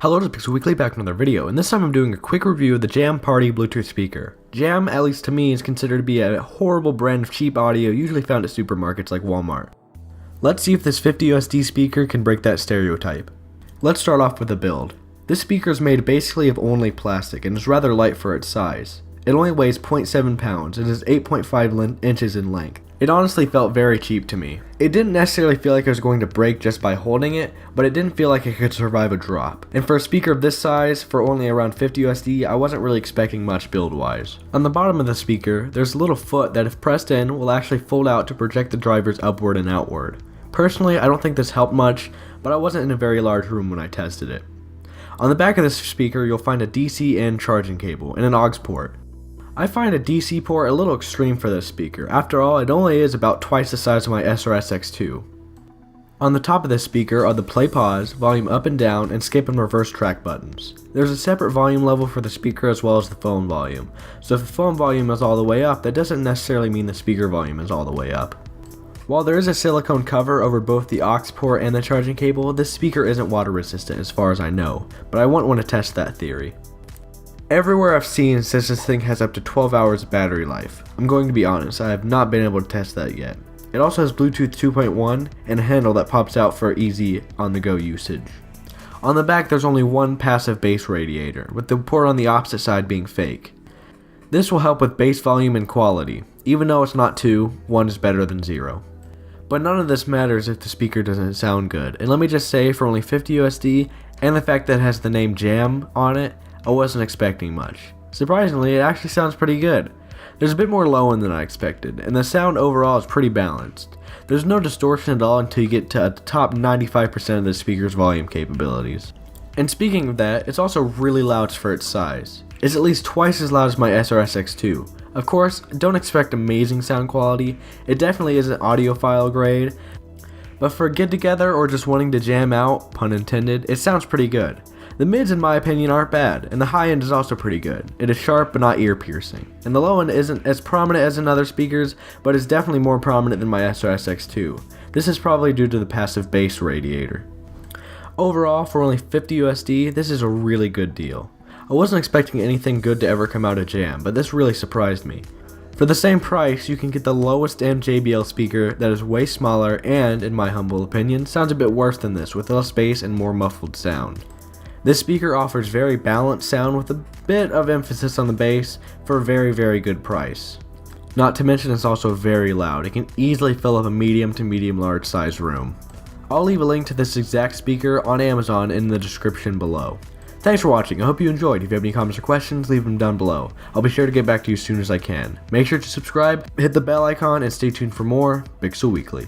Hello to Pixel Weekly, back with another video, and this time I'm doing a quick review of the Jam Party Bluetooth speaker. Jam, at least to me, is considered to be a horrible brand of cheap audio usually found at supermarkets like Walmart. Let's see if this 50 USD speaker can break that stereotype. Let's start off with the build. This speaker is made basically of only plastic and is rather light for its size. It only weighs 0.7 pounds and is 8.5 inches in length. It honestly felt very cheap to me. It didn't necessarily feel like it was going to break just by holding it, but it didn't feel like it could survive a drop. And for a speaker of this size, for only around 50 USD, I wasn't really expecting much build-wise. On the bottom of the speaker, there's a little foot that if pressed in, will actually fold out to project the drivers upward and outward. Personally, I don't think this helped much, but I wasn't in a very large room when I tested it. On the back of this speaker, you'll find a DC in charging cable and an aux port. I find a DC port a little extreme for this speaker. After all, it only is about twice the size of my SRS X2. On the top of this speaker are the play pause, volume up and down, and skip and reverse track buttons. There's a separate volume level for the speaker as well as the phone volume. So if the phone volume is all the way up, that doesn't necessarily mean the speaker volume is all the way up. While there is a silicone cover over both the aux port and the charging cable, this speaker isn't water resistant as far as I know, but I wouldn't want to test that theory. Everywhere I've seen says this thing has up to 12 hours of battery life. I'm going to be honest, I have not been able to test that yet. It also has Bluetooth 2.1 and a handle that pops out for easy on-the-go usage. On the back there's only one passive bass radiator, with the port on the opposite side being fake. This will help with bass volume and quality. Even though it's not 2, 1 is better than 0. But none of this matters if the speaker doesn't sound good, and let me just say, for only 50 USD, and the fact that it has the name Jam on it, I wasn't expecting much. Surprisingly, it actually sounds pretty good. There's a bit more low end than I expected, and the sound overall is pretty balanced. There's no distortion at all until you get to the top 95% of the speaker's volume capabilities. And speaking of that, it's also really loud for its size. It's at least twice as loud as my SRS X2. Of course, don't expect amazing sound quality, it definitely isn't audiophile grade, but for a get together or just wanting to jam out, pun intended, it sounds pretty good. The mids in my opinion aren't bad, and the high end is also pretty good. It is sharp but not ear piercing. And the low end isn't as prominent as in other speakers, but is definitely more prominent than my SRS X2. This is probably due to the passive bass radiator. Overall, for only 50 USD, this is a really good deal. I wasn't expecting anything good to ever come out of Jam, but this really surprised me. For the same price, you can get the lowest end JBL speaker that is way smaller and, in my humble opinion, sounds a bit worse than this with less bass and more muffled sound. This speaker offers very balanced sound with a bit of emphasis on the bass for a very good price. Not to mention it's also very loud. It can easily fill up a medium to medium large size room. I'll leave a link to this exact speaker on Amazon in the description below. Thanks for watching, I hope you enjoyed. If you have any comments or questions, leave them down below. I'll be sure to get back to you as soon as I can. Make sure to subscribe, hit the bell icon, and stay tuned for more Pixel Weekly.